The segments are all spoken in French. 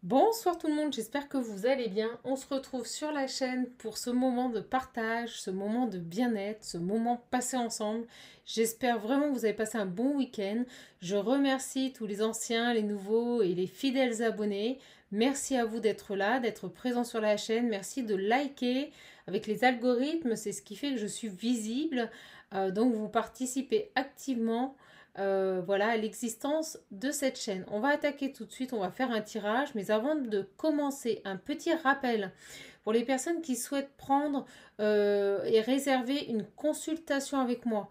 Bonsoir tout le monde, j'espère que vous allez bien. On se retrouve sur la chaîne pour ce moment de partage, ce moment de bien-être, ce moment passé ensemble. J'espère vraiment que vous avez passé un bon week-end. Je remercie tous les anciens, les nouveaux et les fidèles abonnés. Merci à vous d'être là, d'être présents sur la chaîne. Merci de liker avec les algorithmes, c'est ce qui fait que je suis visible. Donc vous participez activement voilà, à l'existence de cette chaîne. On va attaquer tout de suite, on va faire un tirage, mais avant de commencer, un petit rappel pour les personnes qui souhaitent prendre et réserver une consultation avec moi.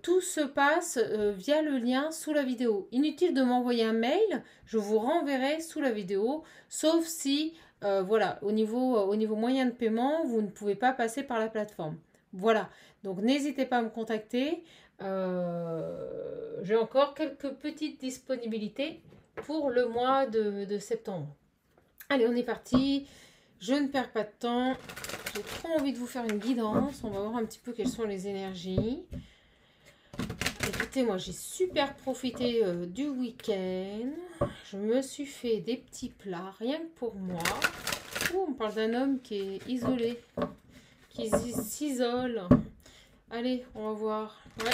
Tout se passe via le lien sous la vidéo. Inutile de m'envoyer un mail, je vous renverrai sous la vidéo, sauf si, voilà, au niveau moyen de paiement, vous ne pouvez pas passer par la plateforme. Voilà, donc n'hésitez pas à me contacter. J'ai encore quelques petites disponibilités pour le mois de septembre. Allez, on est parti. Je ne perds pas de temps. J'ai trop envie de vous faire une guidance. On va voir un petit peu quelles sont les énergies. Écoutez, moi j'ai super profité du week-end. Je me suis fait des petits plats, rien que pour moi. On parle d'un homme qui est isolé, qui s'isole. Allez, on va voir. Ouais.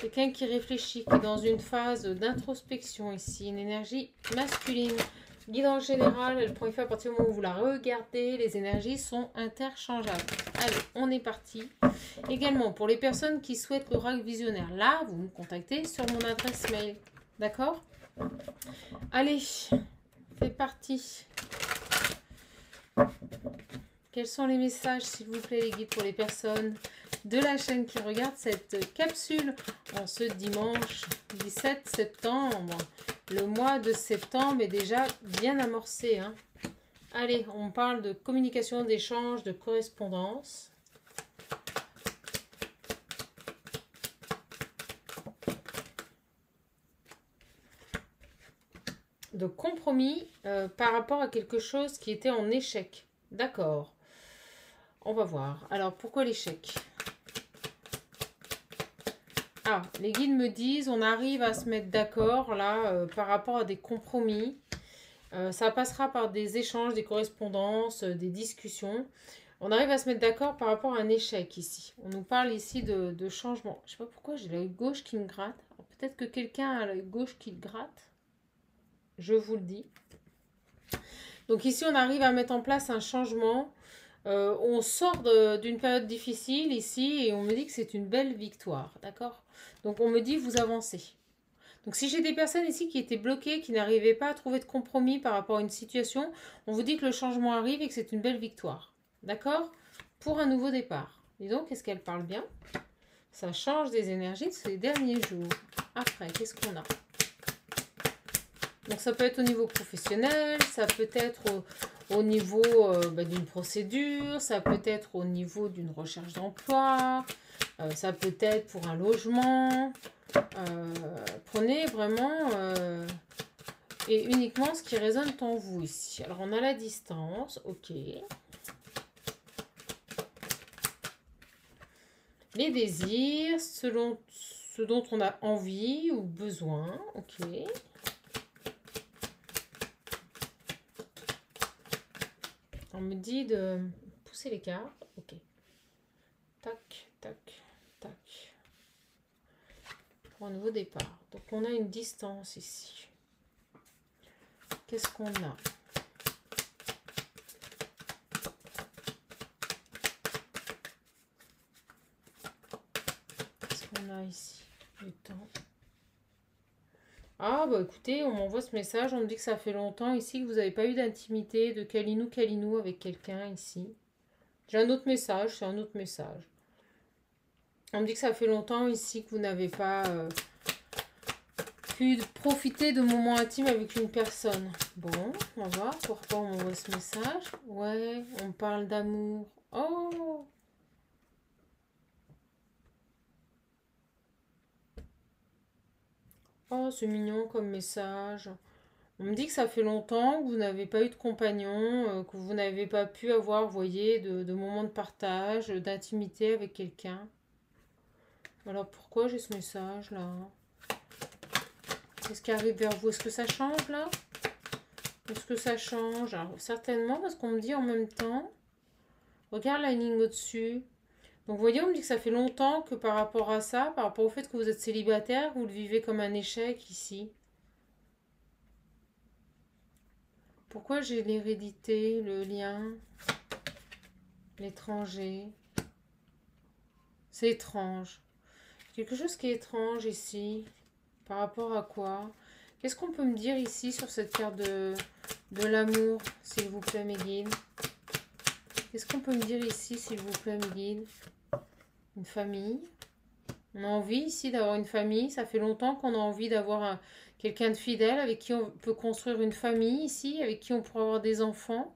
Quelqu'un qui réfléchit, qui est dans une phase d'introspection ici, une énergie masculine. Guidance générale, elle prend effet à partir du moment où vous la regardez. Les énergies sont interchangeables. Allez, on est parti. Également, pour les personnes qui souhaitent l'oracle visionnaire, là, vous me contactez sur mon adresse mail. D'accord? Allez, c'est parti. Quels sont les messages, s'il vous plaît, les guides, pour les personnes de la chaîne qui regardent cette capsule en ce dimanche 17 septembre? Le mois de septembre est déjà bien amorcé. Hein. Allez, on parle de communication, d'échange, de correspondance. De compromis par rapport à quelque chose qui était en échec. D'accord. On va voir. Alors, pourquoi l'échec? Ah, les guides me disent, on arrive à se mettre d'accord là par rapport à des compromis. Ça passera par des échanges, des correspondances, des discussions. On arrive à se mettre d'accord par rapport à un échec ici. On nous parle ici de changement. Je ne sais pas pourquoi j'ai l'œil gauche qui me gratte. Peut-être que quelqu'un a l'œil gauche qui le gratte. Je vous le dis. Donc ici, on arrive à mettre en place un changement. On sort d'une période difficile ici et on me dit que c'est une belle victoire. D'accord? Donc on me dit vous avancez. Donc si j'ai des personnes ici qui étaient bloquées, qui n'arrivaient pas à trouver de compromis par rapport à une situation, on vous dit que le changement arrive et que c'est une belle victoire. D'accord? Pour un nouveau départ. Dis donc, est-ce qu'elle parle bien? Ça change des énergies de ces derniers jours. Après, qu'est-ce qu'on a? Donc ça peut être au niveau professionnel, ça peut être au niveau d'une procédure, ça peut être au niveau d'une recherche d'emploi, ça peut être pour un logement. Prenez vraiment et uniquement ce qui résonne en vous ici. Alors on a la distance, ok. Les désirs, selon ce dont on a envie ou besoin, ok. On me dit de pousser les cartes, ok. Tac, tac, tac. Pour un nouveau départ. Donc on a une distance ici. Qu'est-ce qu'on a? Qu'est-ce qu'on a ici? Du temps. Ah bah écoutez, on m'envoie ce message, on me dit que ça fait longtemps ici que vous n'avez pas eu d'intimité, de câlinou avec quelqu'un ici. J'ai un autre message, c'est un autre message. On me dit que ça fait longtemps ici que vous n'avez pas pu profiter de moments intimes avec une personne. Bon, on va voir pourquoi on m'envoie ce message. Ouais, on parle d'amour. Oh! Oh, c'est mignon comme message. On me dit que ça fait longtemps que vous n'avez pas eu de compagnon, que vous n'avez pas pu avoir, vous voyez, de moments de partage, d'intimité avec quelqu'un. Alors pourquoi j'ai ce message là? Qu'est-ce qui arrive vers vous? Est-ce que ça change là? Est-ce que ça change? Alors, certainement, parce qu'on me dit en même temps. Regarde la ligne au-dessus. Donc, vous voyez, on me dit que ça fait longtemps que par rapport à ça, par rapport au fait que vous êtes célibataire, vous le vivez comme un échec ici. Pourquoi j'ai l'hérédité, le lien, l'étranger? C'est étrange. Quelque chose qui est étrange ici. Par rapport à quoi? Qu'est-ce qu'on peut me dire ici sur cette carte de l'amour, s'il vous plaît, mes guides? Qu'est-ce qu'on peut me dire ici, s'il vous plaît, mes guides? Une famille. On a envie ici d'avoir une famille. Ça fait longtemps qu'on a envie d'avoir quelqu'un de fidèle avec qui on peut construire une famille ici, avec qui on pourrait avoir des enfants.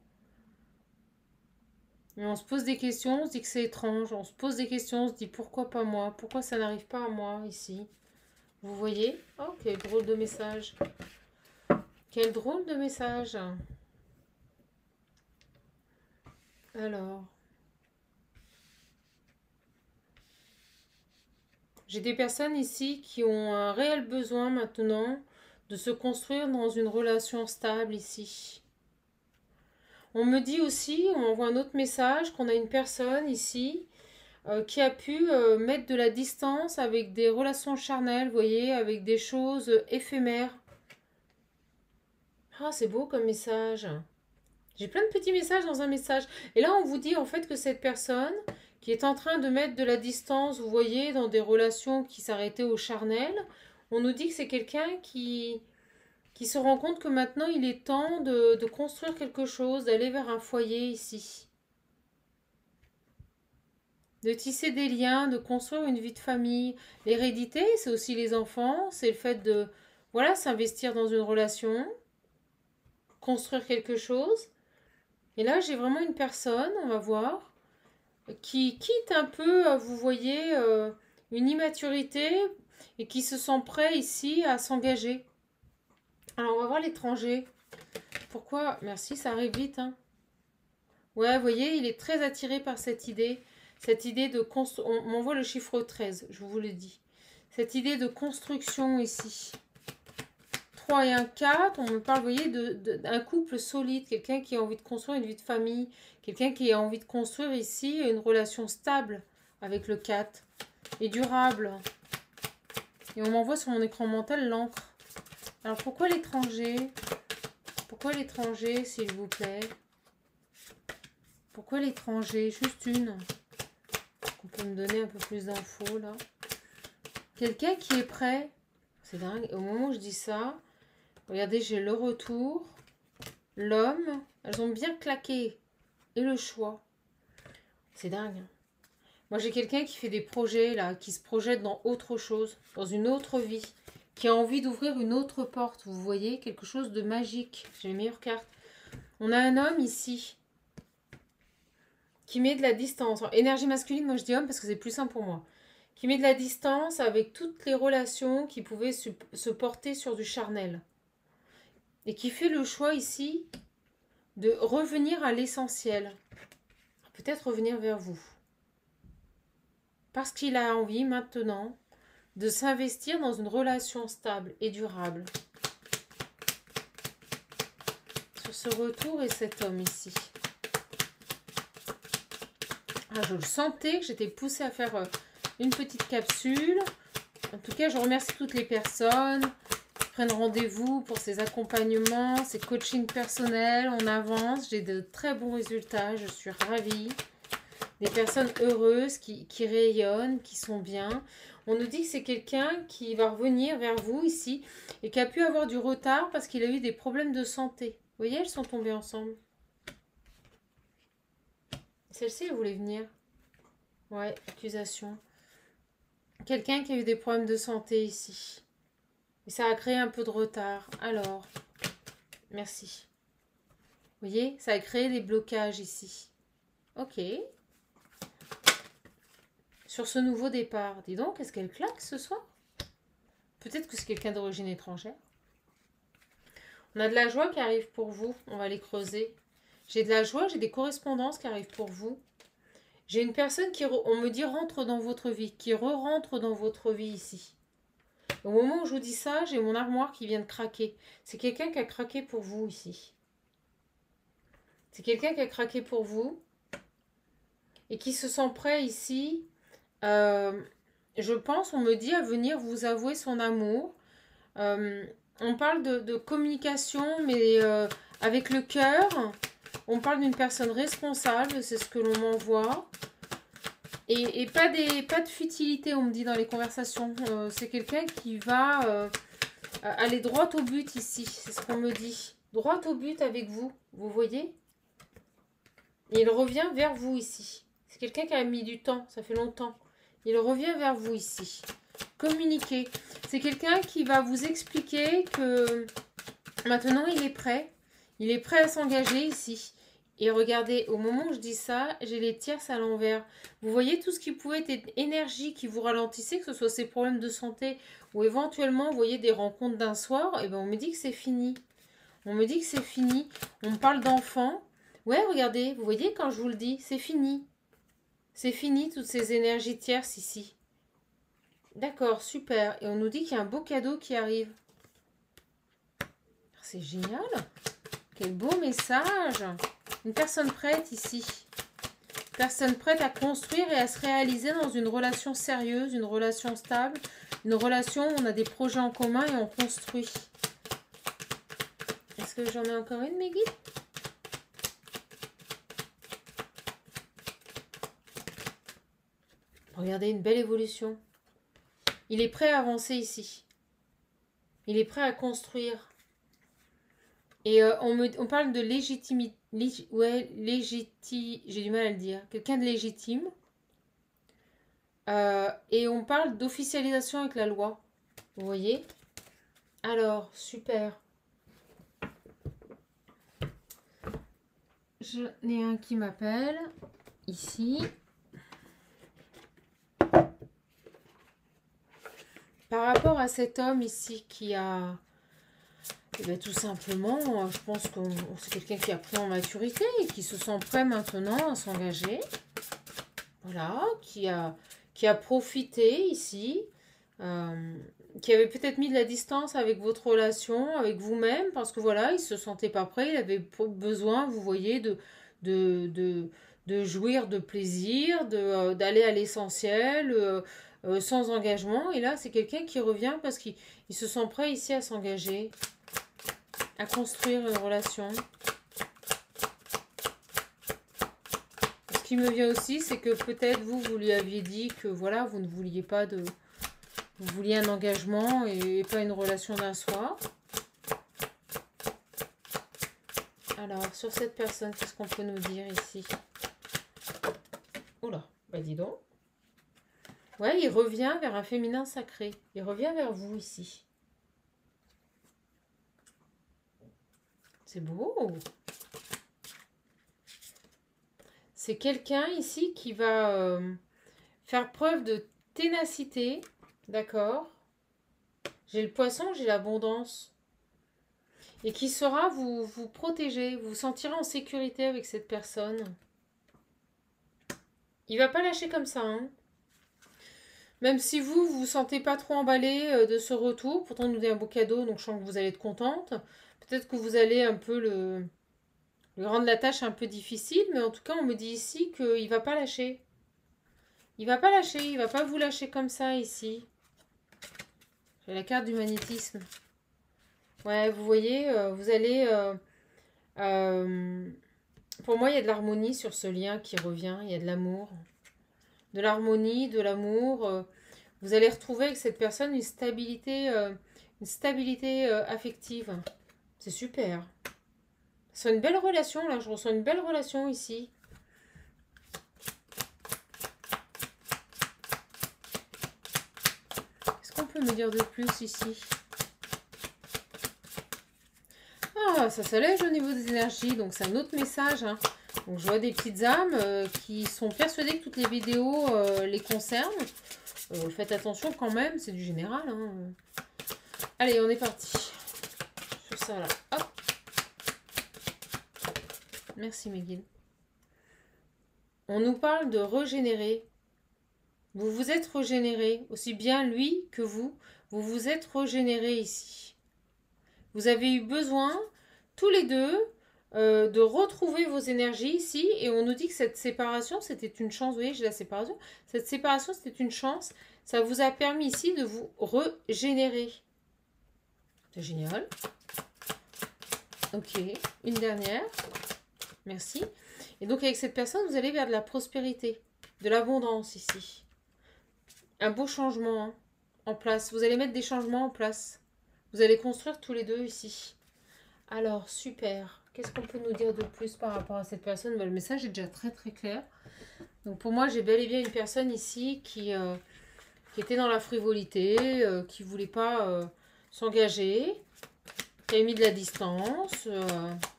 Mais on se pose des questions, on se dit que c'est étrange. On se pose des questions, on se dit pourquoi pas moi? Pourquoi ça n'arrive pas à moi ici? Vous voyez? Oh, quel drôle de message. Quel drôle de message. Alors. J'ai des personnes ici qui ont un réel besoin maintenant de se construire dans une relation stable ici. On me dit aussi, on m'envoie un autre message, qu'on a une personne ici qui a pu mettre de la distance avec des relations charnelles, vous voyez, avec des choses éphémères. Ah, c'est beau comme message. J'ai plein de petits messages dans un message. Et là, on vous dit en fait que cette personne qui est en train de mettre de la distance, vous voyez, dans des relations qui s'arrêtaient au charnel, on nous dit que c'est quelqu'un qui se rend compte que maintenant, il est temps de construire quelque chose, d'aller vers un foyer ici. De tisser des liens, de construire une vie de famille. L'hérédité, c'est aussi les enfants, c'est le fait de, voilà, s'investir dans une relation, construire quelque chose. Et là, j'ai vraiment une personne, on va voir, qui quitte un peu, vous voyez, une immaturité et qui se sent prêt ici à s'engager. Alors, on va voir l'étranger. Pourquoi? Merci, ça arrive vite. Hein. Ouais, vous voyez, il est très attiré par cette idée. Cette idée de construire. On m'envoie le chiffre 13, je vous le dis. Cette idée de construction ici. 3 et un 4, on me parle, vous voyez, d'un couple solide, quelqu'un qui a envie de construire une vie de famille, quelqu'un qui a envie de construire ici une relation stable avec le 4 et durable. Et on m'envoie sur mon écran mental l'encre. Alors pourquoi l'étranger? Pourquoi l'étranger, s'il vous plaît? Pourquoi l'étranger? Juste une. On peut me donner un peu plus d'infos là. Quelqu'un qui est prêt. C'est dingue. Au moment où je dis ça, regardez, j'ai le retour, l'homme. Elles ont bien claqué. Et le choix. C'est dingue. Moi, j'ai quelqu'un qui fait des projets là, qui se projette dans autre chose, dans une autre vie, qui a envie d'ouvrir une autre porte. Vous voyez, quelque chose de magique. J'ai les meilleures cartes. On a un homme ici qui met de la distance. En énergie masculine, moi je dis homme parce que c'est plus simple pour moi. Qui met de la distance avec toutes les relations qui pouvaient se porter sur du charnel. Et qui fait le choix ici de revenir à l'essentiel. Peut-être revenir vers vous. Parce qu'il a envie maintenant de s'investir dans une relation stable et durable. Sur ce retour et cet homme ici. Ah, je le sentais que j'étais poussée à faire une petite capsule. En tout cas, je remercie toutes les personnes qui prennent rendez-vous pour ces accompagnements, ces coachings personnels. On avance, j'ai de très bons résultats, je suis ravie. Des personnes heureuses qui rayonnent, qui sont bien. On nous dit que c'est quelqu'un qui va revenir vers vous ici et qui a pu avoir du retard parce qu'il a eu des problèmes de santé. Vous voyez, elles sont tombées ensemble. Celle-ci, elle voulait venir. Ouais, accusation. Quelqu'un qui a eu des problèmes de santé ici. Et ça a créé un peu de retard. Alors, merci. Vous voyez, ça a créé des blocages ici. Ok. Sur ce nouveau départ, dis donc, est-ce qu'elle claque ce soir? Peut-être que c'est quelqu'un d'origine étrangère. On a de la joie qui arrive pour vous. On va les creuser. J'ai de la joie, j'ai des correspondances qui arrivent pour vous. J'ai une personne qui, on me dit, rentre dans votre vie, qui re-rentre dans votre vie ici. Au moment où je vous dis ça, j'ai mon armoire qui vient de craquer. C'est quelqu'un qui a craqué pour vous ici. C'est quelqu'un qui a craqué pour vous et qui se sent prêt ici. Je pense, on me dit, à venir vous avouer son amour. On parle de communication, mais avec le cœur. On parle d'une personne responsable, c'est ce que l'on m'envoie. Et pas de futilité, on me dit dans les conversations. C'est quelqu'un qui va aller droit au but ici, c'est ce qu'on me dit. Droit au but avec vous, vous voyez? Et il revient vers vous ici. C'est quelqu'un qui a mis du temps, ça fait longtemps. Il revient vers vous ici. Communiquer. C'est quelqu'un qui va vous expliquer que maintenant il est prêt. Il est prêt à s'engager ici. Et regardez, au moment où je dis ça, j'ai les tierces à l'envers. Vous voyez tout ce qui pouvait être énergie qui vous ralentissait, que ce soit ces problèmes de santé ou éventuellement, vous voyez, des rencontres d'un soir, et ben on me dit que c'est fini. On me dit que c'est fini. On me parle d'enfants. Ouais, regardez, vous voyez quand je vous le dis, c'est fini. C'est fini toutes ces énergies tierces ici. D'accord, super. Et on nous dit qu'il y a un beau cadeau qui arrive. C'est génial. Quel beau message. Une personne prête ici. Personne prête à construire et à se réaliser dans une relation sérieuse, une relation stable, une relation où on a des projets en commun et on construit. Est-ce que j'en ai encore une, mes guides? Regardez, une belle évolution. Il est prêt à avancer ici. Il est prêt à construire. Et on parle de légitimité. J'ai du mal à le dire. Quelqu'un de légitime. Et on parle d'officialisation avec la loi. Vous voyez? Alors, super. J'en ai un qui m'appelle. Ici. Par rapport à cet homme ici qui a... Eh bien, tout simplement, je pense que c'est quelqu'un qui a pris en maturité et qui se sent prêt maintenant à s'engager. Voilà, qui a profité ici, qui avait peut-être mis de la distance avec votre relation, avec vous-même, parce que voilà, il ne se sentait pas prêt, il avait besoin, vous voyez, de jouir de plaisir, d'aller à l'essentiel, sans engagement. Et là, c'est quelqu'un qui revient parce qu'il se sent prêt ici à s'engager, à construire une relation. Ce qui me vient aussi, c'est que peut-être vous lui aviez dit que voilà, vous ne vouliez pas de... Vous vouliez un engagement et pas une relation d'un soir. Alors, sur cette personne, qu'est-ce qu'on peut nous dire ici? Oula, bah dis donc. Ouais, il revient vers un féminin sacré. Il revient vers vous ici. C'est beau. C'est quelqu'un ici qui va faire preuve de ténacité. D'accord? J'ai le poisson, j'ai l'abondance. Et qui saura vous protéger. Vous vous sentirez en sécurité avec cette personne. Il va pas lâcher comme ça, hein. Même si vous vous sentez pas trop emballé de ce retour. Pourtant, il nous dit un beau cadeau, donc je sens que vous allez être contente. Peut-être que vous allez un peu lui rendre la tâche un peu difficile. Mais en tout cas, on me dit ici qu'il ne va pas lâcher. Il va pas lâcher. Il va pas vous lâcher comme ça ici. J'ai la carte du magnétisme. Ouais, vous voyez, vous allez... pour moi, il y a de l'harmonie sur ce lien qui revient. Il y a de l'amour. De l'harmonie, de l'amour. Vous allez retrouver avec cette personne une stabilité affective. C'est super. C'est une belle relation, là. Je ressens une belle relation ici. Qu'est-ce qu'on peut me dire de plus ici? Ah, ça s'allège au niveau des énergies. Donc, c'est un autre message, hein. Donc, je vois des petites âmes qui sont persuadées que toutes les vidéos les concernent. Faites attention quand même, c'est du général, hein. Allez, on est parti. Sur ça, là. Hop. Merci, mes guides. On nous parle de régénérer. Vous vous êtes régénéré. Aussi bien lui que vous. Vous vous êtes régénéré ici. Vous avez eu besoin, tous les deux, de retrouver vos énergies ici. Et on nous dit que cette séparation, c'était une chance. Vous voyez, j'ai la séparation. Cette séparation, c'était une chance. Ça vous a permis ici de vous régénérer. C'est génial. Ok, une dernière. Merci. Et donc, avec cette personne, vous allez vers de la prospérité, de l'abondance ici. Un beau changement hein, en place. Vous allez mettre des changements en place. Vous allez construire tous les deux ici. Alors, super. Qu'est-ce qu'on peut nous dire de plus par rapport à cette personne? Le message est déjà très très clair. Donc, pour moi, j'ai bel et bien une personne ici qui était dans la frivolité, qui ne voulait pas s'engager, qui a mis de la distance,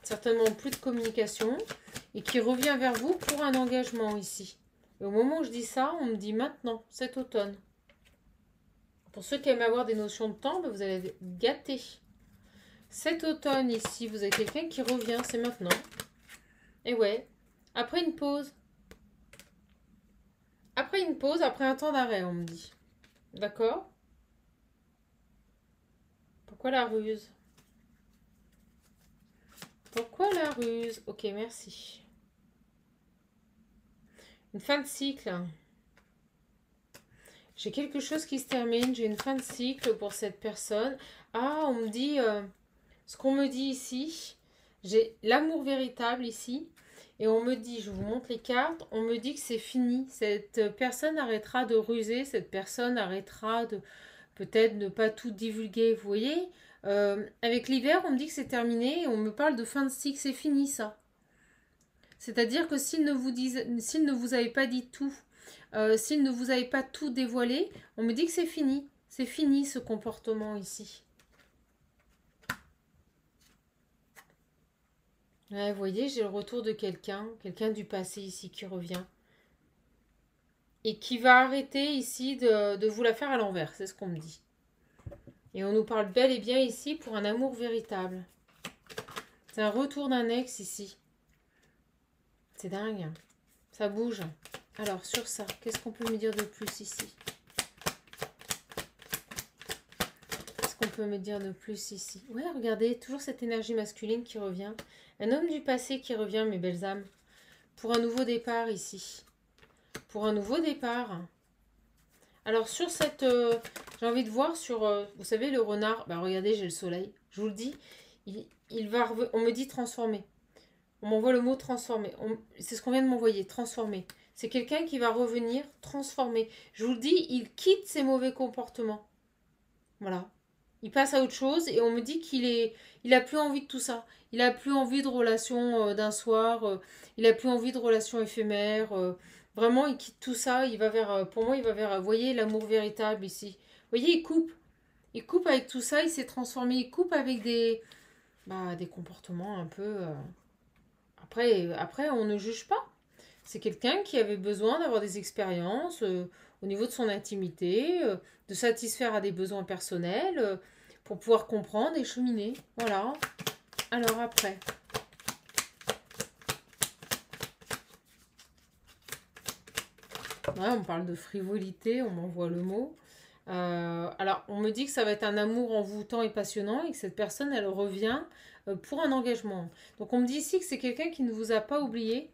certainement plus de communication, et qui revient vers vous pour un engagement ici. Et au moment où je dis ça, on me dit maintenant, cet automne. Pour ceux qui aiment avoir des notions de temps, vous allez être gâtés. Cet automne ici, vous avez quelqu'un qui revient, c'est maintenant. Et ouais, après une pause. Après une pause, après un temps d'arrêt, on me dit. D'accord? Pourquoi la ruse? Pourquoi la ruse? Ok, merci. Une fin de cycle. J'ai quelque chose qui se termine. J'ai une fin de cycle pour cette personne. Ah, on me dit... ce qu'on me dit ici, j'ai l'amour véritable ici. Et on me dit, je vous montre les cartes, on me dit que c'est fini. Cette personne arrêtera de ruser. Cette personne arrêtera de peut-être ne pas tout divulguer. Vous voyez avec l'hiver, on me dit que c'est terminé. Et on me parle de fin de cycle. C'est fini ça. C'est-à-dire que s'il ne vous avait pas dit tout, s'il ne vous avait pas tout dévoilé, on me dit que c'est fini. C'est fini ce comportement ici. Ouais, vous voyez, j'ai le retour de quelqu'un du passé ici qui revient. Et qui va arrêter ici de vous la faire à l'envers, c'est ce qu'on me dit. Et on nous parle bel et bien ici pour un amour véritable. C'est un retour d'un ex ici. C'est dingue. Ça bouge. Alors, sur ça, qu'est-ce qu'on peut me dire de plus ici? Qu'est-ce qu'on peut me dire de plus ici? Ouais, regardez, toujours cette énergie masculine qui revient. Un homme du passé qui revient, mes belles âmes. Pour un nouveau départ ici. Pour un nouveau départ. Alors, sur cette... j'ai envie de voir sur... vous savez, le renard... Bah, regardez, j'ai le soleil. Je vous le dis. Il va... On me dit transformer. On m'envoie le mot transformer. C'est ce qu'on vient de m'envoyer, transformer. C'est quelqu'un qui va revenir transformer. Je vous le dis, il quitte ses mauvais comportements. Voilà. Il passe à autre chose et on me dit il a plus envie de tout ça. Il a plus envie de relations d'un soir. Il a plus envie de relations éphémères. Vraiment, il quitte tout ça. Il va vers, pour moi, il va vers, vous voyez, l'amour véritable ici. Vous voyez, il coupe. Il coupe avec tout ça. Il s'est transformé. Il coupe avec des comportements un peu... Après, on ne juge pas. C'est quelqu'un qui avait besoin d'avoir des expériences au niveau de son intimité, de satisfaire à des besoins personnels, pour pouvoir comprendre et cheminer. Voilà. Alors après. Ouais, on parle de frivolité, on m'envoie le mot. Alors, on me dit que ça va être un amour envoûtant et passionnant et que cette personne, elle revient pour un engagement. Donc, on me dit ici que c'est quelqu'un qui ne vous a pas oublié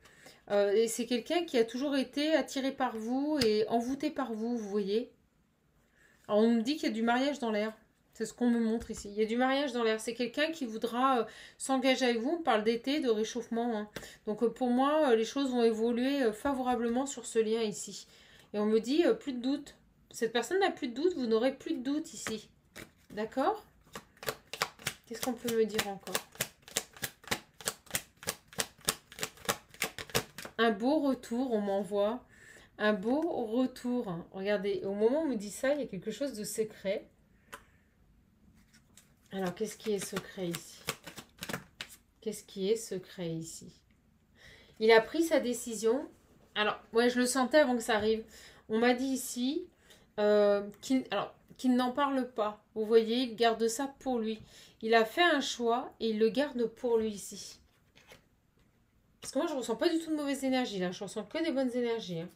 et c'est quelqu'un qui a toujours été attiré par vous et envoûté par vous, vous voyez. Alors, on me dit qu'il y a du mariage dans l'air. C'est ce qu'on me montre ici. Il y a du mariage dans l'air. C'est quelqu'un qui voudra s'engager avec vous. On parle d'été, de réchauffement. Hein. Donc, pour moi, les choses vont évoluer favorablement sur ce lien ici. Et on me dit plus de doute. Cette personne n'a plus de doute, vous n'aurez plus de doute ici. D'accord? Qu'est-ce qu'on peut me dire encore? Un beau retour, on m'envoie. Un beau retour. Regardez, au moment où on me dit ça, il y a quelque chose de secret. Alors, qu'est-ce qui est secret ici? Qu'est-ce qui est secret ici? Il a pris sa décision. Alors, ouais, je le sentais avant que ça arrive. On m'a dit ici... qu'il n'en parle pas. Vous voyez, il garde ça pour lui. Il a fait un choix et il le garde pour lui ici. Parce que moi, je ne ressens pas du tout de mauvaise énergie là. Je ressens que des bonnes énergies. Hein.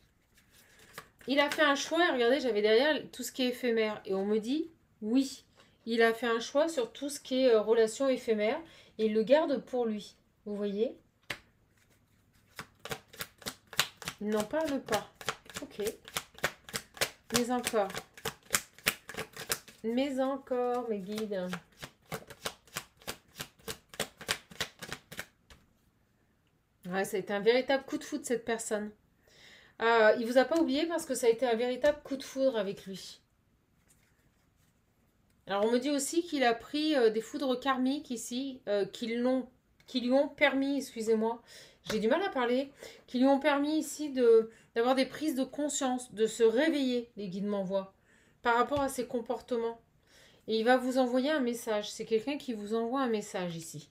Il a fait un choix et regardez, j'avais derrière tout ce qui est éphémère. Et on me dit, oui, il a fait un choix sur tout ce qui est relation éphémère et il le garde pour lui. Vous voyez? Il n'en parle pas. Ok. Mais encore. Mais encore, mes guides. Ouais, ça a été un véritable coup de foudre, cette personne. Il vous a pas oublié parce que ça a été un véritable coup de foudre avec lui. Alors, on me dit aussi qu'il a pris des foudres karmiques ici, qui lui ont permis, excusez-moi, j'ai du mal à parler, qui lui ont permis ici d'avoir des prises de conscience, de se réveiller, les guides m'envoient, par rapport à ses comportements. Et il va vous envoyer un message. C'est quelqu'un qui vous envoie un message ici.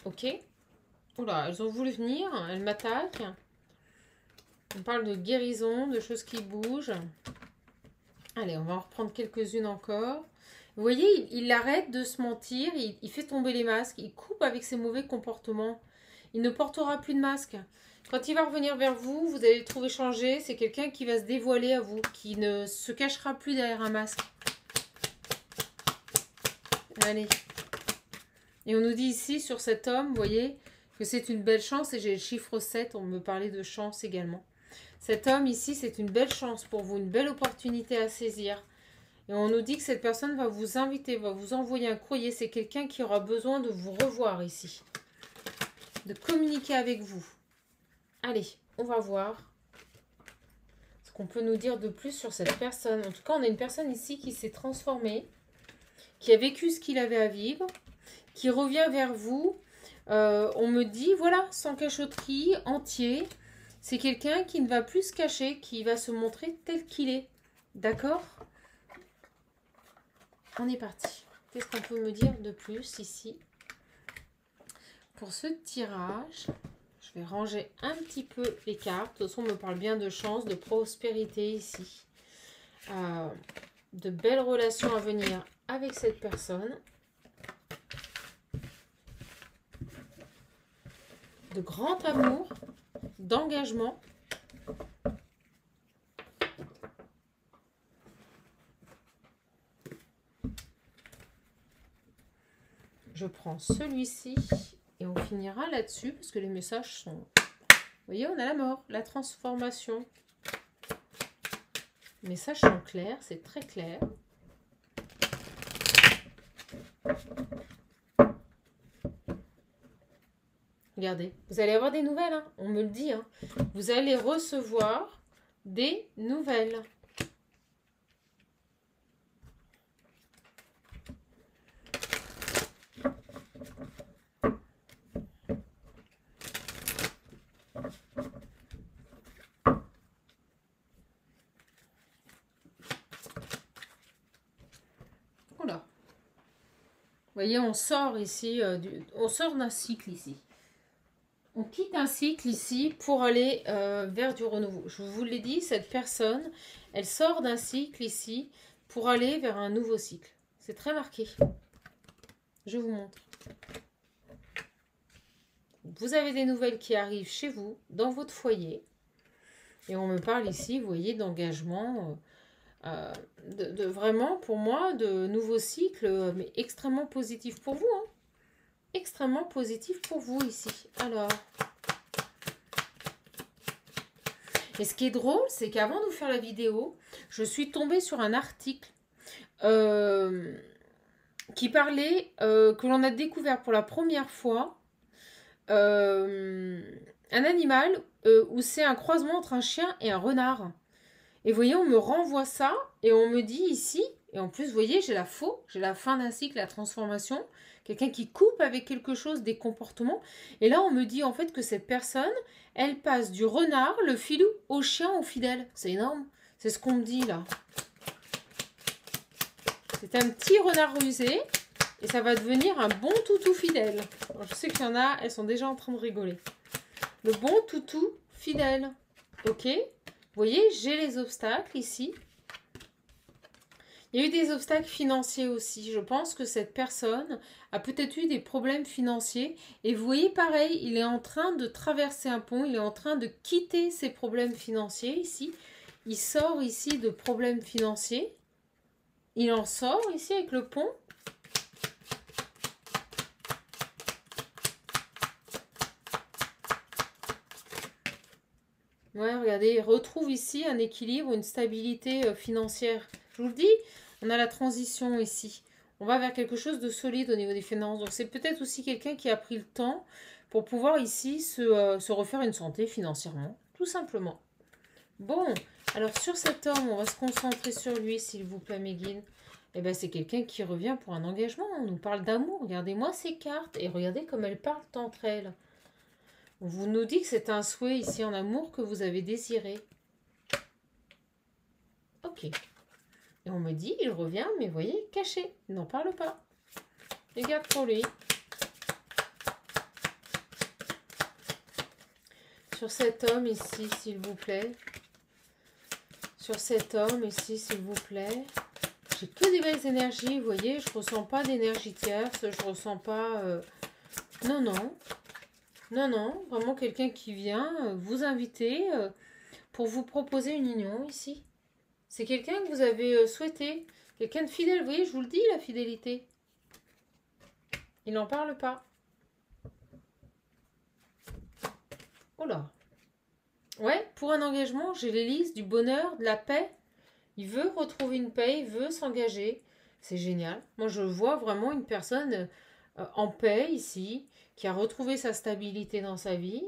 Ok? Oula, elles ont voulu venir, elles m'attaquent. On parle de guérison, de choses qui bougent. Allez, on va en reprendre quelques-unes encore. Vous voyez, il arrête de se mentir, il fait tomber les masques, il coupe avec ses mauvais comportements. Il ne portera plus de masque. Quand il va revenir vers vous, vous allez le trouver changé. C'est quelqu'un qui va se dévoiler à vous, qui ne se cachera plus derrière un masque. Allez. Et on nous dit ici, sur cet homme, vous voyez, que c'est une belle chance. Et j'ai le chiffre 7, on me parlait de chance également. Cet homme ici, c'est une belle chance pour vous, une belle opportunité à saisir. Et on nous dit que cette personne va vous inviter, va vous envoyer un courrier. C'est quelqu'un qui aura besoin de vous revoir ici. De communiquer avec vous. Allez, on va voir ce qu'on peut nous dire de plus sur cette personne. En tout cas, on a une personne ici qui s'est transformée, qui a vécu ce qu'il avait à vivre, qui revient vers vous. On me dit, voilà, sans cachotterie, entier. C'est quelqu'un qui ne va plus se cacher, qui va se montrer tel qu'il est. D'accord? On est parti. Qu'est-ce qu'on peut me dire de plus ici? Pour ce tirage, je vais ranger un petit peu les cartes. De toute façon, on me parle bien de chance, de prospérité ici. De belles relations à venir avec cette personne. De grand amour, d'engagement. Je prends celui-ci et on finira là-dessus parce que les messages sont... Vous voyez, on a la mort, la transformation. Les messages sont clairs, c'est très clair. Regardez, vous allez avoir des nouvelles, hein, on me le dit. Hein. Vous allez recevoir des nouvelles. Oula. Vous voyez, on sort ici, on sort d'un cycle ici. On quitte un cycle ici pour aller vers du renouveau. Je vous l'ai dit, cette personne, elle sort d'un cycle ici pour aller vers un nouveau cycle. C'est très marqué. Je vous montre. Vous avez des nouvelles qui arrivent chez vous, dans votre foyer. Et on me parle ici, vous voyez, d'engagement, de vraiment, pour moi, de nouveaux cycles, mais extrêmement positifs pour vous. Hein. Extrêmement positif pour vous ici. Alors, et ce qui est drôle, c'est qu'avant de vous faire la vidéo, je suis tombée sur un article qui parlait que l'on a découvert pour la première fois un animal où c'est un croisement entre un chien et un renard. Et vous voyez, on me renvoie ça et on me dit ici, et en plus, vous voyez, j'ai la fin d'un cycle, la transformation. Quelqu'un qui coupe avec quelque chose, des comportements. Et là, on me dit en fait que cette personne, elle passe du renard, le filou, au chien, au fidèle. C'est énorme. C'est ce qu'on me dit là. C'est un petit renard rusé. Et ça va devenir un bon toutou fidèle. Alors, je sais qu'il y en a, elles sont déjà en train de rigoler. Le bon toutou fidèle. Ok. Vous voyez, j'ai les obstacles ici. Il y a eu des obstacles financiers aussi. Je pense que cette personne a peut-être eu des problèmes financiers. Et vous voyez, pareil, il est en train de traverser un pont. Il est en train de quitter ses problèmes financiers ici. Il sort ici de problèmes financiers. Il en sort ici avec le pont. Il Ouais, regardez, il retrouve ici un équilibre, une stabilité financière. Je vous le dis, on a la transition ici. On va vers quelque chose de solide au niveau des finances. Donc c'est peut-être aussi quelqu'un qui a pris le temps pour pouvoir ici se refaire une santé financièrement, tout simplement. Bon, alors sur cet homme, on va se concentrer sur lui, s'il vous plaît, mes guides. Eh bien, c'est quelqu'un qui revient pour un engagement. On nous parle d'amour. Regardez-moi ces cartes et regardez comme elles parlent entre elles. On vous nous dit que c'est un souhait ici en amour que vous avez désiré. Ok. Et on me dit, il revient, mais vous voyez, caché. Il n'en parle pas. Je garde pour lui. Sur cet homme ici, s'il vous plaît. Sur cet homme ici, s'il vous plaît. J'ai que des belles énergies, vous voyez. Je ne ressens pas d'énergie tierce. Je ne ressens pas... Non, non. Non, non. Vraiment quelqu'un qui vient vous inviter pour vous proposer une union ici. C'est quelqu'un que vous avez souhaité. Quelqu'un de fidèle. Vous voyez, je vous le dis, la fidélité. Il n'en parle pas. Oh là. Ouais, pour un engagement, j'ai l'hélice du bonheur, de la paix. Il veut retrouver une paix, il veut s'engager. C'est génial. Moi, je vois vraiment une personne en paix ici, qui a retrouvé sa stabilité dans sa vie.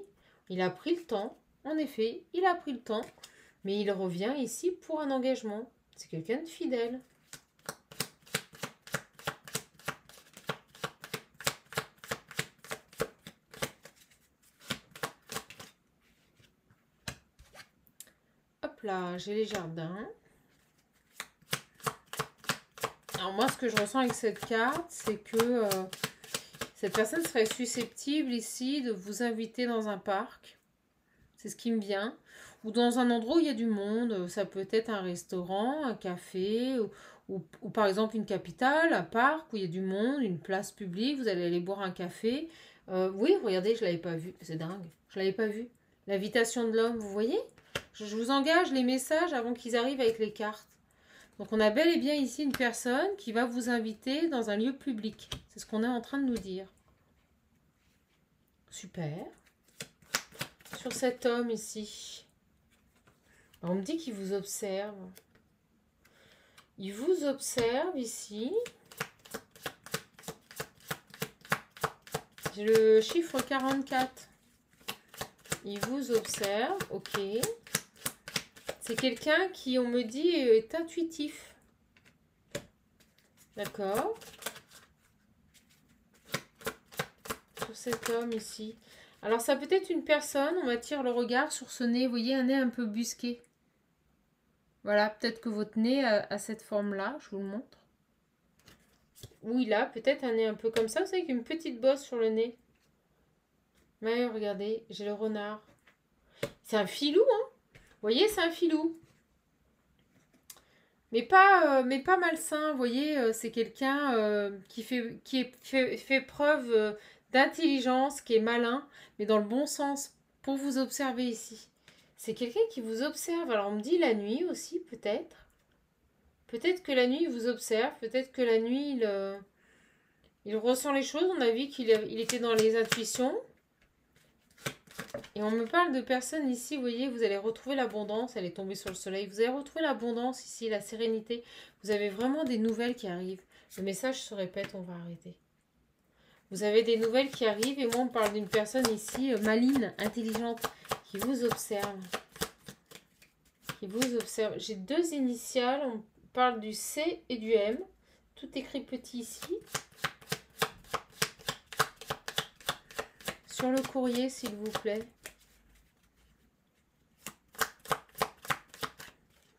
Il a pris le temps. En effet, il a pris le temps. Mais il revient ici pour un engagement. C'est quelqu'un de fidèle. Hop là, j'ai les jardins. Alors moi, ce que je ressens avec cette carte, c'est que cette personne serait susceptible ici de vous inviter dans un parc. C'est ce qui me vient. Ou dans un endroit où il y a du monde. Ça peut être un restaurant, un café, ou par exemple une capitale, un parc où il y a du monde, une place publique. Vous allez aller boire un café. Oui, regardez, je ne l'avais pas vu. C'est dingue. Je ne l'avais pas vu. L'invitation de l'homme, vous voyez? Je vous engage les messages avant qu'ils arrivent avec les cartes. Donc on a bel et bien ici une personne qui va vous inviter dans un lieu public. C'est ce qu'on est en train de nous dire. Super. Sur cet homme ici, on me dit qu'il vous observe. Il vous observe ici. J'ai le chiffre 44. Il vous observe, ok. C'est quelqu'un qui, on me dit, est intuitif. D'accord. Sur cet homme ici. Alors, ça peut être une personne, on m'attire le regard sur ce nez. Vous voyez, un nez un peu busqué. Voilà, peut-être que votre nez a cette forme-là. Je vous le montre. Ou il a peut-être un nez un peu comme ça. Vous savez, avec une petite bosse sur le nez. Mais regardez, j'ai le renard. C'est un filou, hein. Vous voyez, c'est un filou. Mais pas malsain, vous voyez, c'est quelqu'un qui fait preuve d'intelligence, qui est malin, mais dans le bon sens, pour vous observer ici. C'est quelqu'un qui vous observe. Alors on me dit la nuit aussi, peut-être. Peut-être que la nuit, il vous observe, peut-être que la nuit, il ressent les choses. On a vu qu'il était dans les intuitions. Et on me parle de personnes ici, vous voyez, vous allez retrouver l'abondance, elle est tombée sur le soleil. Vous allez retrouver l'abondance ici, la sérénité. Vous avez vraiment des nouvelles qui arrivent. Le message se répète, on va arrêter. Vous avez des nouvelles qui arrivent et moi, on me parle d'une personne ici, maligne, intelligente, qui vous observe. Qui vous observe. J'ai deux initiales, on parle du C et du M. Tout écrit petit ici. Sur le courrier, s'il vous plaît.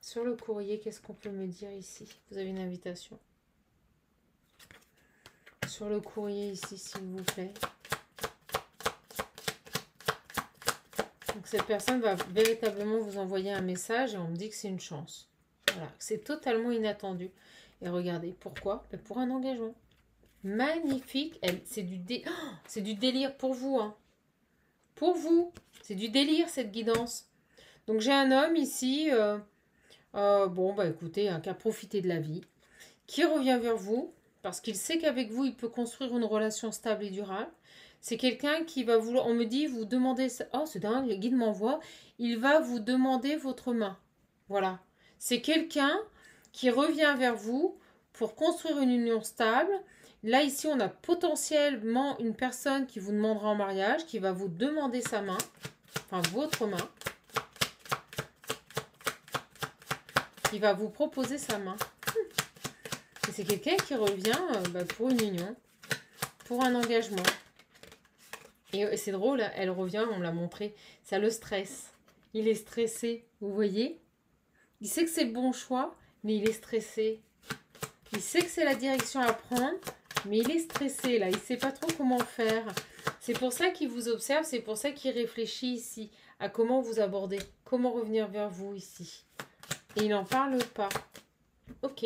Sur le courrier, qu'est-ce qu'on peut me dire ici? Vous avez une invitation. Sur le courrier ici, s'il vous plaît. Donc cette personne va véritablement vous envoyer un message et on me dit que c'est une chance. Voilà, c'est totalement inattendu. Et regardez, pourquoi? Pour un engagement. Magnifique. C'est du délire pour vous. Hein. Pour vous. C'est du délire, cette guidance. Donc j'ai un homme ici... bon, bah écoutez, qui a profité de la vie, qui revient vers vous, parce qu'il sait qu'avec vous, il peut construire une relation stable et durable. C'est quelqu'un qui va vouloir, on me dit, vous demandez, oh c'est dingue, le guide m'envoie, il va vous demander votre main. Voilà. C'est quelqu'un qui revient vers vous pour construire une union stable. Là, ici, on a potentiellement une personne qui vous demandera en mariage, qui va vous demander sa main, enfin votre main, qui va vous proposer sa main. Et c'est quelqu'un qui revient pour une union, pour un engagement. Et c'est drôle, elle revient, on me l'a montré, ça le stresse. Il est stressé, vous voyez? Il sait que c'est le bon choix, mais il est stressé. Il sait que c'est la direction à prendre, mais il est stressé là, il ne sait pas trop comment faire. C'est pour ça qu'il vous observe, c'est pour ça qu'il réfléchit ici à comment vous aborder, comment revenir vers vous ici. Et il n'en parle pas. Ok.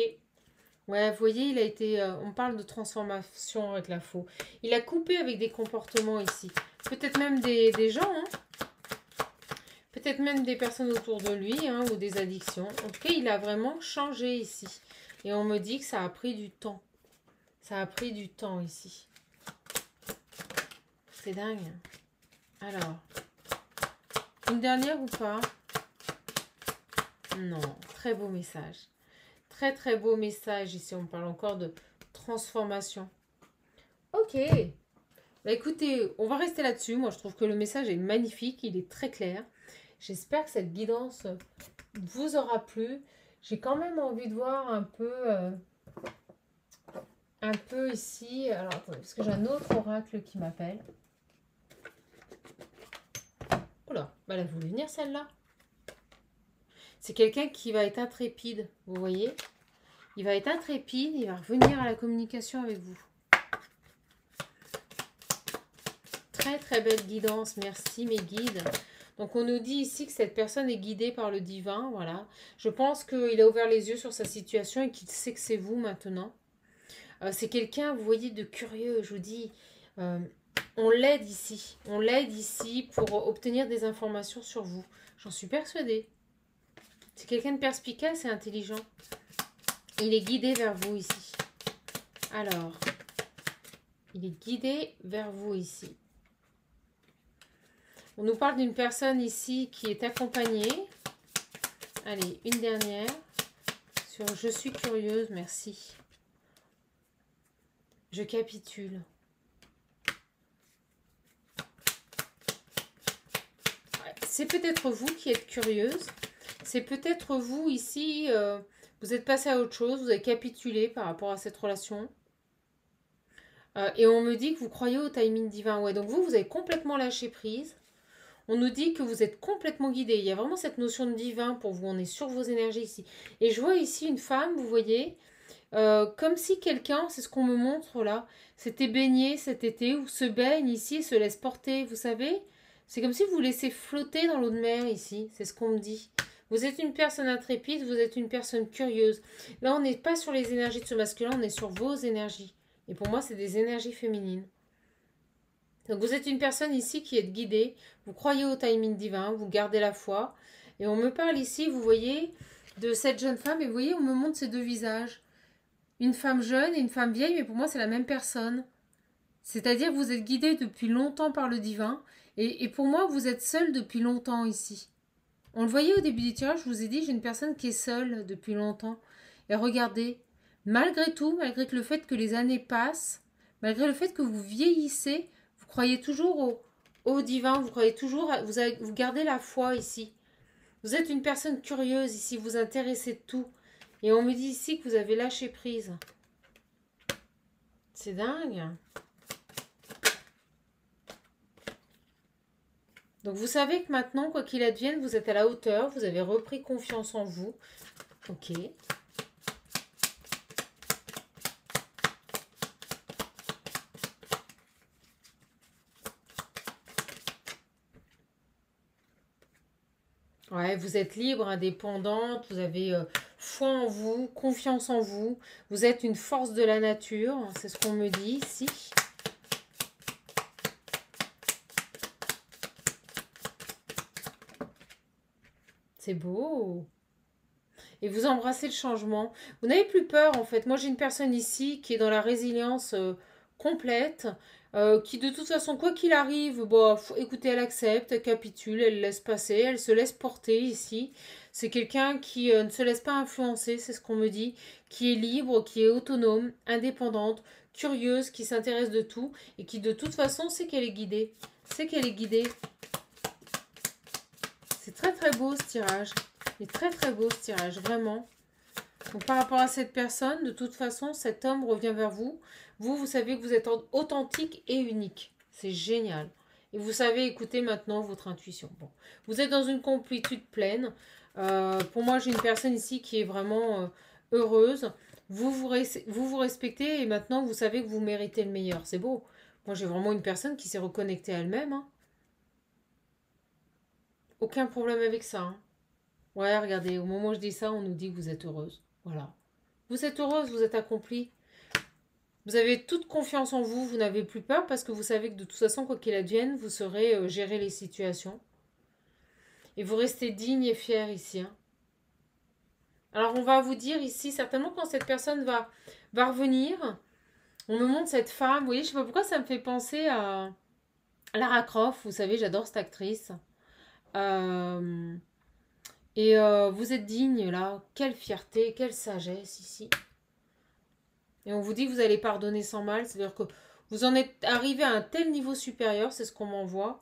Ouais, vous voyez, il a été... on parle de transformation avec la faux. Il a coupé avec des comportements ici. Peut-être même des gens, hein. Peut-être même des personnes autour de lui, hein, ou des addictions. En tout cas, il a vraiment changé ici. Et on me dit que ça a pris du temps. Ça a pris du temps ici. C'est dingue. Alors, une dernière ou pas? Non, très beau message. Très très beau message ici, on parle encore de transformation. Ok, bah écoutez, on va rester là-dessus. Moi je trouve que le message est magnifique, il est très clair. J'espère que cette guidance vous aura plu. J'ai quand même envie de voir un peu ici. Alors attendez, parce que j'ai un autre oracle qui m'appelle. Oula, bah elle a voulu venir celle-là. C'est quelqu'un qui va être intrépide, vous voyez? Il va être intrépide, il va revenir à la communication avec vous. Très très belle guidance, merci mes guides. Donc on nous dit ici que cette personne est guidée par le divin, voilà. Je pense qu'il a ouvert les yeux sur sa situation et qu'il sait que c'est vous maintenant. C'est quelqu'un, vous voyez, de curieux, je vous dis. On l'aide ici. On l'aide ici pour obtenir des informations sur vous. J'en suis persuadée. C'est quelqu'un de perspicace et intelligent. Il est guidé vers vous ici. Alors, il est guidé vers vous ici. On nous parle d'une personne ici qui est accompagnée. Allez, une dernière. Sur « Je suis curieuse », merci. Je capitule. C'est peut-être vous qui êtes curieuse. C'est peut-être vous ici, vous êtes passé à autre chose, vous avez capitulé par rapport à cette relation. Et on me dit que vous croyez au timing divin. Ouais, donc vous avez complètement lâché prise. On nous dit que vous êtes complètement guidé. Il y a vraiment cette notion de divin pour vous. On est sur vos énergies ici. Et je vois ici une femme, vous voyez, comme si quelqu'un, c'est ce qu'on me montre là, s'était baigné cet été ou se baigne ici et se laisse porter, vous savez. C'est comme si vous vous laissez flotter dans l'eau de mer ici. C'est ce qu'on me dit. Vous êtes une personne intrépide, vous êtes une personne curieuse. Là, on n'est pas sur les énergies de ce masculin, on est sur vos énergies. Et pour moi, c'est des énergies féminines. Donc, vous êtes une personne ici qui est guidée. Vous croyez au timing divin, vous gardez la foi. Et on me parle ici, vous voyez, de cette jeune femme. Et vous voyez, on me montre ces deux visages. Une femme jeune et une femme vieille, mais pour moi, c'est la même personne. C'est-à-dire que vous êtes guidé depuis longtemps par le divin. Et pour moi, vous êtes seul depuis longtemps ici. On le voyait au début du tirage, je vous ai dit, j'ai une personne qui est seule depuis longtemps. Et regardez, malgré tout, malgré le fait que les années passent, malgré le fait que vous vieillissez, vous croyez toujours au divin, vous croyez toujours, vous gardez la foi ici. Vous êtes une personne curieuse ici, vous intéressez de tout. Et on me dit ici que vous avez lâché prise. C'est dingue. Donc vous savez que maintenant, quoi qu'il advienne, vous êtes à la hauteur, vous avez repris confiance en vous. Ok. Ouais, vous êtes libre, indépendante, vous avez foi en vous, confiance en vous. Vous êtes une force de la nature, c'est ce qu'on me dit ici. C'est beau. Et vous embrassez le changement. Vous n'avez plus peur en fait. Moi j'ai une personne ici qui est dans la résilience complète, qui de toute façon, quoi qu'il arrive, bon, écoutez, elle accepte, elle capitule, elle laisse passer, elle se laisse porter ici. C'est quelqu'un qui ne se laisse pas influencer, c'est ce qu'on me dit, qui est libre, qui est autonome, indépendante, curieuse, qui s'intéresse de tout et qui de toute façon sait qu'elle est guidée. Sait qu'elle est guidée. C'est très très beau ce tirage. Il est très très beau ce tirage, vraiment. Donc par rapport à cette personne, de toute façon, cet homme revient vers vous. Vous savez que vous êtes authentique et unique. C'est génial. Et vous savez écouter maintenant votre intuition. Bon. Vous êtes dans une complétude pleine. Pour moi, j'ai une personne ici qui est vraiment heureuse. Vous respectez et maintenant, vous savez que vous méritez le meilleur. C'est beau. Moi, j'ai vraiment une personne qui s'est reconnectée à elle-même. Hein. Aucun problème avec ça. Hein. Ouais, regardez, au moment où je dis ça, on nous dit que vous êtes heureuse. Voilà. Vous êtes heureuse, vous êtes accomplie. Vous avez toute confiance en vous, vous n'avez plus peur parce que vous savez que de toute façon, quoi qu'il advienne, vous saurez gérer les situations. Et vous restez digne et fier ici. Hein. Alors, on va vous dire ici, certainement quand cette personne va revenir, on me montre cette femme. Vous voyez, je ne sais pas pourquoi ça me fait penser à Lara Croft. Vous savez, j'adore cette actrice. Et vous êtes digne là. Quelle fierté, quelle sagesse ici. Et on vous dit que vous allez pardonner sans mal. C'est-à-dire que vous en êtes arrivé à un tel niveau supérieur, c'est ce qu'on m'envoie,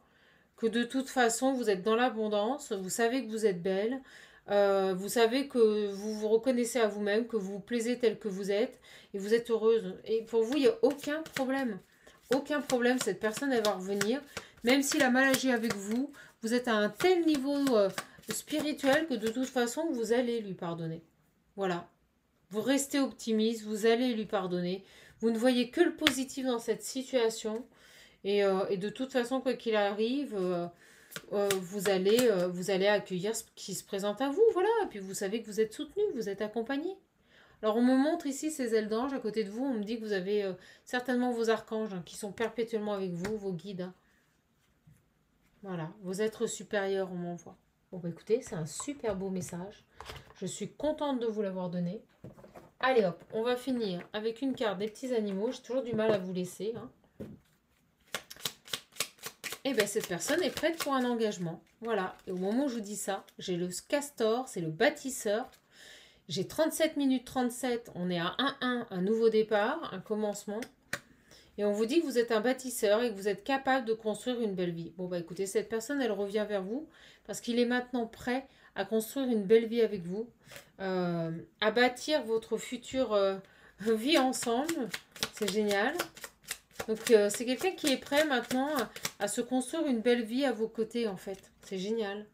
que de toute façon, vous êtes dans l'abondance. Vous savez que vous êtes belle. Vous savez que vous vous reconnaissez à vous-même, que vous vous plaisez tel que vous êtes. Et vous êtes heureuse. Et pour vous, il n'y a aucun problème. Aucun problème. Cette personne, elle va revenir. Même s'il a mal agi avec vous, vous êtes à un tel niveau spirituel que de toute façon, vous allez lui pardonner. Voilà. Vous restez optimiste, vous allez lui pardonner. Vous ne voyez que le positif dans cette situation. Et de toute façon, quoi qu'il arrive, vous allez accueillir ce qui se présente à vous. Voilà. Et puis vous savez que vous êtes soutenu, vous êtes accompagné. Alors on me montre ici ces ailes d'ange à côté de vous. On me dit que vous avez certainement vos archanges hein, qui sont perpétuellement avec vous, vos guides. Hein. Voilà. Vos êtres supérieurs, on m'envoie. Bon bah écoutez, c'est un super beau message. Je suis contente de vous l'avoir donné. Allez hop, on va finir avec une carte des petits animaux. J'ai toujours du mal à vous laisser. Hein. Et bien cette personne est prête pour un engagement. Voilà, et au moment où je vous dis ça, j'ai le castor, c'est le bâtisseur. J'ai 37 minutes 37, on est à 1-1, un nouveau départ, un commencement. Et on vous dit que vous êtes un bâtisseur et que vous êtes capable de construire une belle vie. Bon bah écoutez, cette personne, elle revient vers vous parce qu'il est maintenant prêt à construire une belle vie avec vous, à bâtir votre future vie ensemble. C'est génial. Donc c'est quelqu'un qui est prêt maintenant à se construire une belle vie à vos côtés en fait. C'est génial.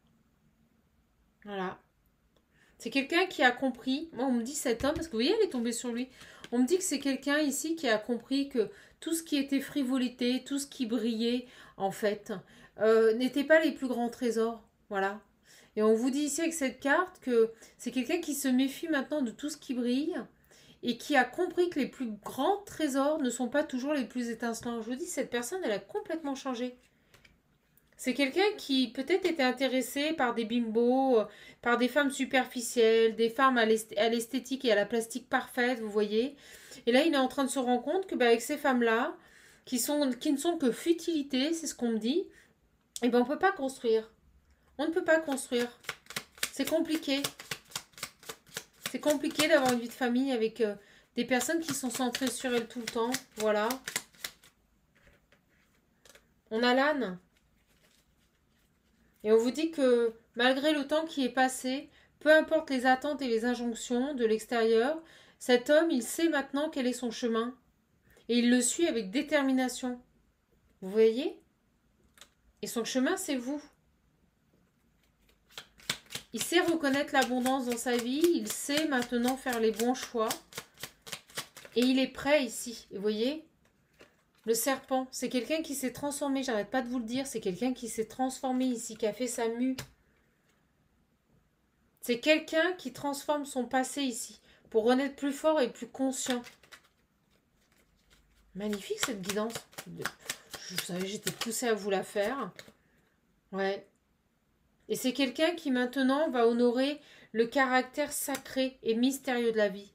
Voilà. C'est quelqu'un qui a compris, moi on me dit cet homme, parce que vous voyez elle est tombée sur lui, on me dit que c'est quelqu'un ici qui a compris que tout ce qui était frivolité, tout ce qui brillait en fait, n'était pas les plus grands trésors, voilà. Et on vous dit ici avec cette carte que c'est quelqu'un qui se méfie maintenant de tout ce qui brille et qui a compris que les plus grands trésors ne sont pas toujours les plus étincelants. Je vous dis, cette personne, elle a complètement changé. C'est quelqu'un qui peut-être était intéressé par des bimbos, par des femmes superficielles, des femmes à l'esthétique et à la plastique parfaite, vous voyez. Et là, il est en train de se rendre compte que avec ces femmes-là, qui ne sont que futilité, c'est ce qu'on me dit, et ben on ne peut pas construire. On ne peut pas construire. C'est compliqué. C'est compliqué d'avoir une vie de famille avec des personnes qui sont centrées sur elles tout le temps. Voilà. On a l'âne. Et on vous dit que malgré le temps qui est passé, peu importe les attentes et les injonctions de l'extérieur, cet homme, il sait maintenant quel est son chemin. Et il le suit avec détermination. Vous voyez? Et son chemin, c'est vous. Il sait reconnaître l'abondance dans sa vie. Il sait maintenant faire les bons choix. Et il est prêt ici. Et vous voyez? Le serpent, c'est quelqu'un qui s'est transformé, j'arrête pas de vous le dire, c'est quelqu'un qui s'est transformé ici, qui a fait sa mue. C'est quelqu'un qui transforme son passé ici, pour renaître plus fort et plus conscient. Magnifique cette guidance. Je savais, j'étais poussée à vous la faire. Ouais. Et c'est quelqu'un qui maintenant va honorer le caractère sacré et mystérieux de la vie.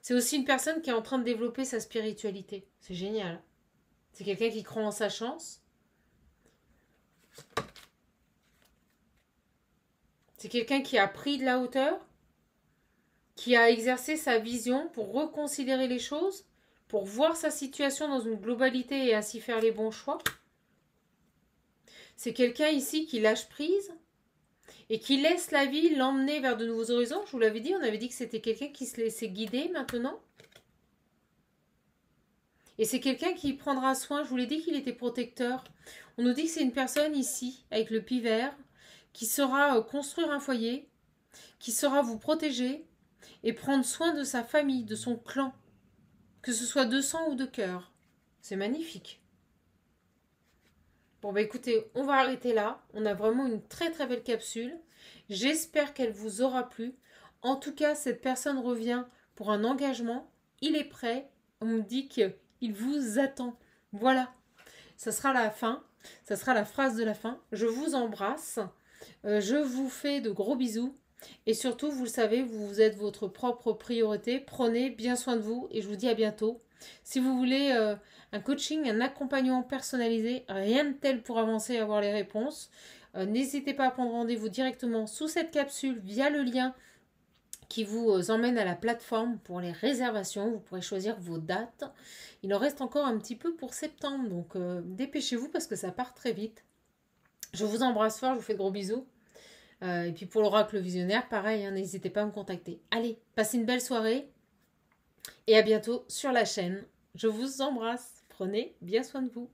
C'est aussi une personne qui est en train de développer sa spiritualité. C'est génial. C'est quelqu'un qui croit en sa chance. C'est quelqu'un qui a pris de la hauteur, qui a exercé sa vision pour reconsidérer les choses, pour voir sa situation dans une globalité et ainsi faire les bons choix. C'est quelqu'un ici qui lâche prise et qui laisse la vie l'emmener vers de nouveaux horizons. Je vous l'avais dit, on avait dit que c'était quelqu'un qui se laissait guider maintenant. Et c'est quelqu'un qui prendra soin, je vous l'ai dit qu'il était protecteur. On nous dit que c'est une personne ici, avec le pivert, qui saura construire un foyer, qui saura vous protéger et prendre soin de sa famille, de son clan, que ce soit de sang ou de cœur. C'est magnifique. Bon bah écoutez, on va arrêter là. On a vraiment une très très belle capsule. J'espère qu'elle vous aura plu. En tout cas, cette personne revient pour un engagement. Il est prêt. On me dit qu'il vous attend. Voilà. Ça sera la fin. Ça sera la phrase de la fin. Je vous embrasse. Je vous fais de gros bisous. Et surtout, vous le savez, vous êtes votre propre priorité. Prenez bien soin de vous et je vous dis à bientôt. Si vous voulez un coaching, un accompagnement personnalisé, rien de tel pour avancer et avoir les réponses, n'hésitez pas à prendre rendez-vous directement sous cette capsule via le lien qui vous emmène à la plateforme pour les réservations. Vous pourrez choisir vos dates. Il en reste encore un petit peu pour septembre, donc dépêchez-vous parce que ça part très vite. Je vous embrasse fort, je vous fais de gros bisous. Et puis pour l'oracle visionnaire, pareil, hein, n'hésitez pas à me contacter. Allez, passez une belle soirée et à bientôt sur la chaîne. Je vous embrasse. Prenez bien soin de vous.